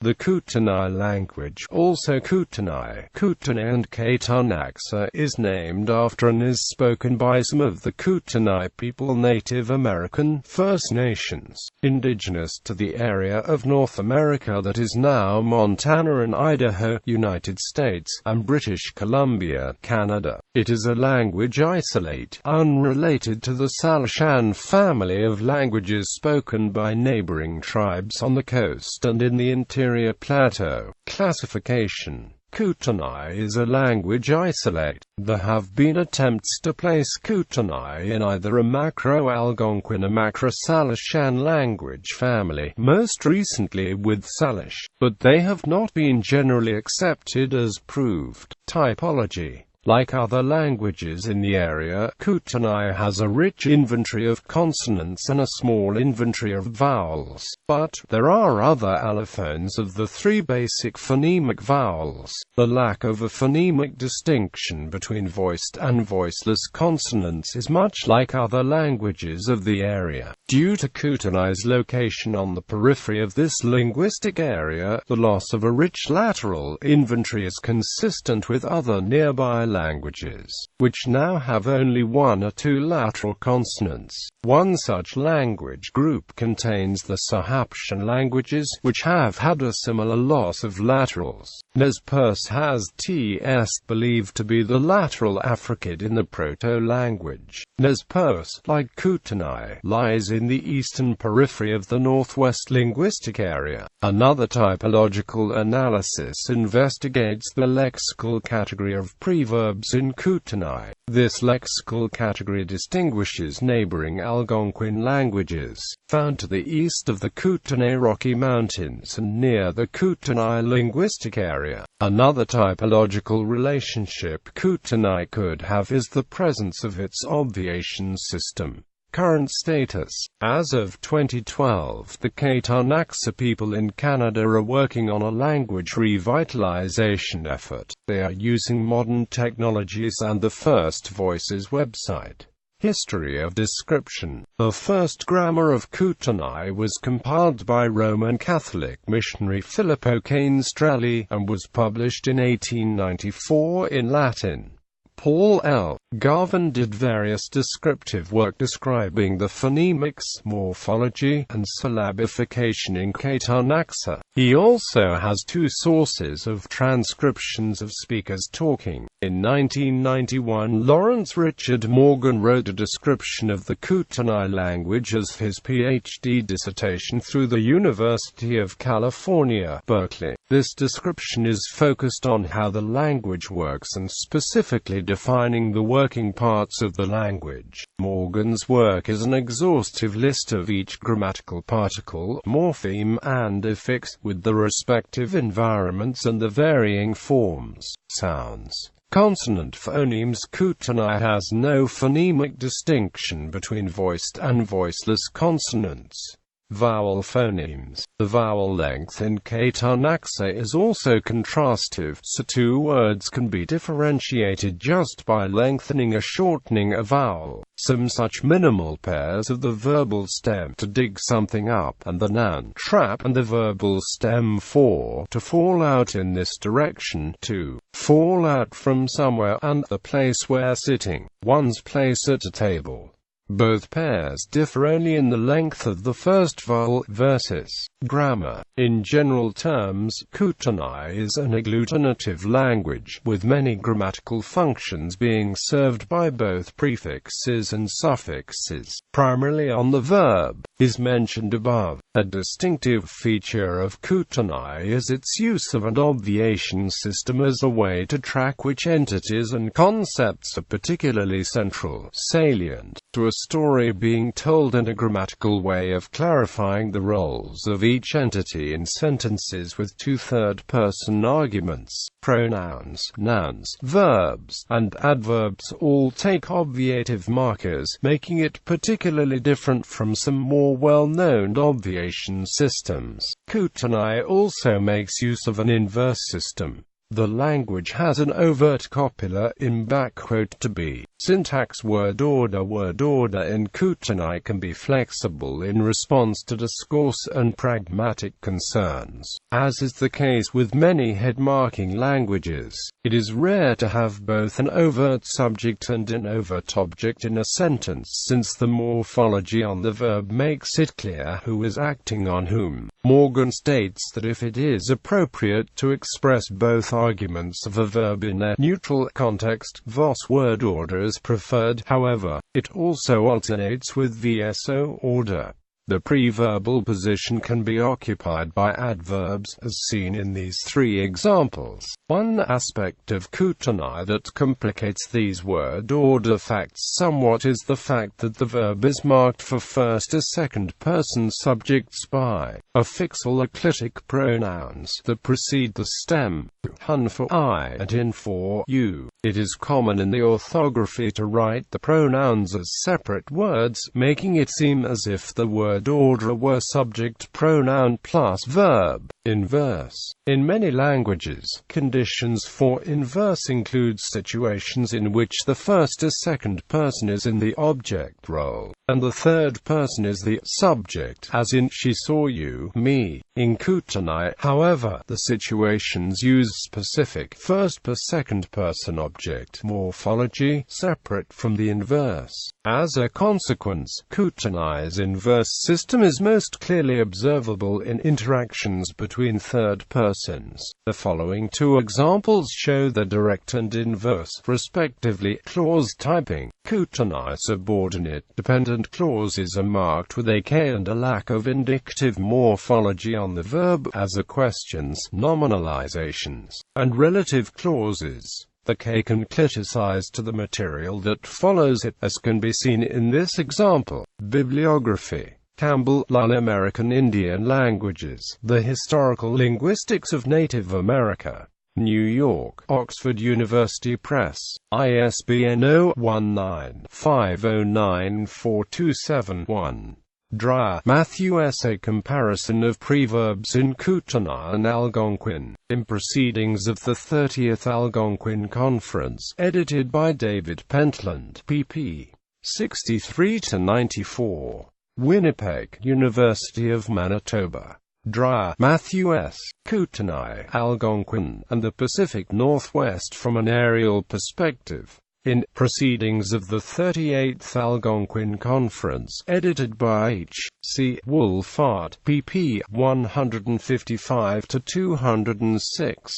The Kootenai language, also Kootenai, Kootenai and Ktunaxa, is named after and is spoken by some of the Kootenai people, Native American First Nations, indigenous to the area of North America that is now Montana and Idaho, United States, and British Columbia, Canada. It is a language isolate, unrelated to the Salishan family of languages spoken by neighboring tribes on the coast and in the interior Plateau. Classification: Kootenai is a language isolate. There have been attempts to place Kootenai in either a Macro-Algonquin or Macro-Salishan language family, most recently with Salish, but they have not been generally accepted as proved. Typology: like other languages in the area, Kootenai has a rich inventory of consonants and a small inventory of vowels, but there are other allophones of the three basic phonemic vowels. The lack of a phonemic distinction between voiced and voiceless consonants is much like other languages of the area. Due to Kootenai's location on the periphery of this linguistic area, the loss of a rich lateral inventory is consistent with other nearby languages, which now have only one or two lateral consonants. One such language group contains the Sahaptian languages, which have had a similar loss of laterals. Nez Perce has ts believed to be the lateral affricate in the proto-language. Nez Perce, like Kootenai, lies in the eastern periphery of the northwest linguistic area. Another typological analysis investigates the lexical category of preverbs in Kootenai. This lexical category distinguishes neighboring Algonquin languages, found to the east of the Kootenai Rocky Mountains and near the Kootenai linguistic area. Another typological relationship Kootenai could have is the presence of its Obviation system. Current status: as of 2012, the Ktunaxa people in Canada are working on a language revitalization effort. They are using modern technologies and the First Voices website. History of description: the first grammar of Kootenai was compiled by Roman Catholic missionary Filippo Canestrelli, and was published in 1894 in Latin. Paul L. Garvin did various descriptive work describing the phonemics, morphology, and syllabification in Ktunaxa. He also has two sources of transcriptions of speakers talking. In 1991, Lawrence Richard Morgan wrote a description of the Kootenai language as his PhD dissertation through the University of California, Berkeley. This description is focused on how the language works and specifically defining the working parts of the language. Morgan's work is an exhaustive list of each grammatical particle, morpheme, and affix, with the respective environments and the varying forms, sounds. Consonant phonemes: Kootenai has no phonemic distinction between voiced and voiceless consonants. Vowel phonemes: the vowel length in Ktunaxa is also contrastive, so two words can be differentiated just by lengthening or shortening a vowel. Some such minimal pairs of the verbal stem to dig something up, and the noun trap, and the verbal stem for to fall out in this direction, to fall out from somewhere, and the place where sitting, one's place at a table. Both pairs differ only in the length of the first vowel versus grammar. In general terms, Kootenai is an agglutinative language, with many grammatical functions being served by both prefixes and suffixes, primarily on the verb, is mentioned above. A distinctive feature of Kootenai is its use of an obviation system as a way to track which entities and concepts are particularly central, salient, to a story being told, and a grammatical way of clarifying the roles of each entity in sentences with two third-person arguments. Pronouns, nouns, verbs, and adverbs all take obviative markers, making it particularly different from some more well-known obviation systems. Kootenai also makes use of an inverse system. The language has an overt copula in to be. Syntax word order in Kootenai can be flexible in response to discourse and pragmatic concerns. As is the case with many head-marking languages, it is rare to have both an overt subject and an overt object in a sentence, since the morphology on the verb makes it clear who is acting on whom. Morgan states that if it is appropriate to express both arguments of a verb in their neutral context, VOS word order is preferred. However, it also alternates with VSO order. The preverbal position can be occupied by adverbs, as seen in these three examples. One aspect of Kootenai that complicates these word order facts somewhat is the fact that the verb is marked for first or second person subjects by affixal acclitic pronouns that precede the stem, hun for I and in for you. It is common in the orthography to write the pronouns as separate words, making it seem as if the word order were subject pronoun plus verb. Inverse. In many languages, conditions for inverse include situations in which the first or second person is in the object role, and the third person is the subject, as in she saw you, me. In Kootenai, however, the situations use specific first per second person object morphology, separate from the inverse. As a consequence, Kootenai's inverse system is most clearly observable in interactions between third persons. The following two examples show the direct and inverse, respectively, clause typing. Kootenai subordinate dependent clauses are marked with a K and a lack of indicative morphology on the verb as are questions, nominalizations, and relative clauses. The K can criticize to the material that follows it, as can be seen in this example. Bibliography. Campbell, Lull. American Indian Languages. The Historical Linguistics of Native America. New York, Oxford University Press. ISBN 0-19-509427-1. Dreyer, Matthew S. A Comparison of Preverbs in Kootenai and Algonquin, in Proceedings of the 30th Algonquin Conference, edited by David Pentland, pp. 63-94. Winnipeg, University of Manitoba. Dreyer, Matthew S. Kootenai, Algonquin, and the Pacific Northwest from an Aerial Perspective, in Proceedings of the 38th Algonquin Conference, edited by H. C. Wolfart, pp. 155-206.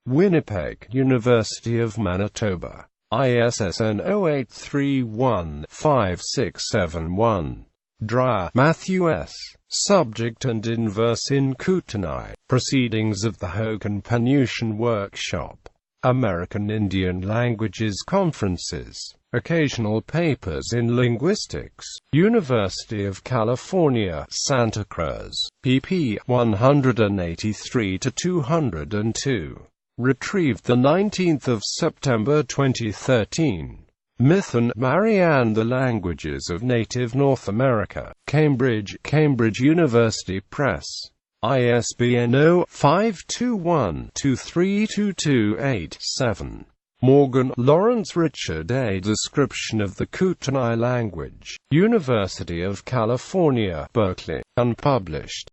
Winnipeg, University of Manitoba. ISSN 0831-5671. Dreyer, Matthew S. Subject and Inverse in Kootenai. Proceedings of the Hogan-Panutian Workshop. American Indian Languages Conferences. Occasional Papers in Linguistics. University of California, Santa Cruz. pp. 183-202. Retrieved 19 September 2013. Mithun, Marianne. The Languages of Native North America. Cambridge, Cambridge University Press. ISBN 0-521-23228-7. Morgan, Lawrence Richard. A Description of the Kootenai Language. University of California, Berkeley. Unpublished.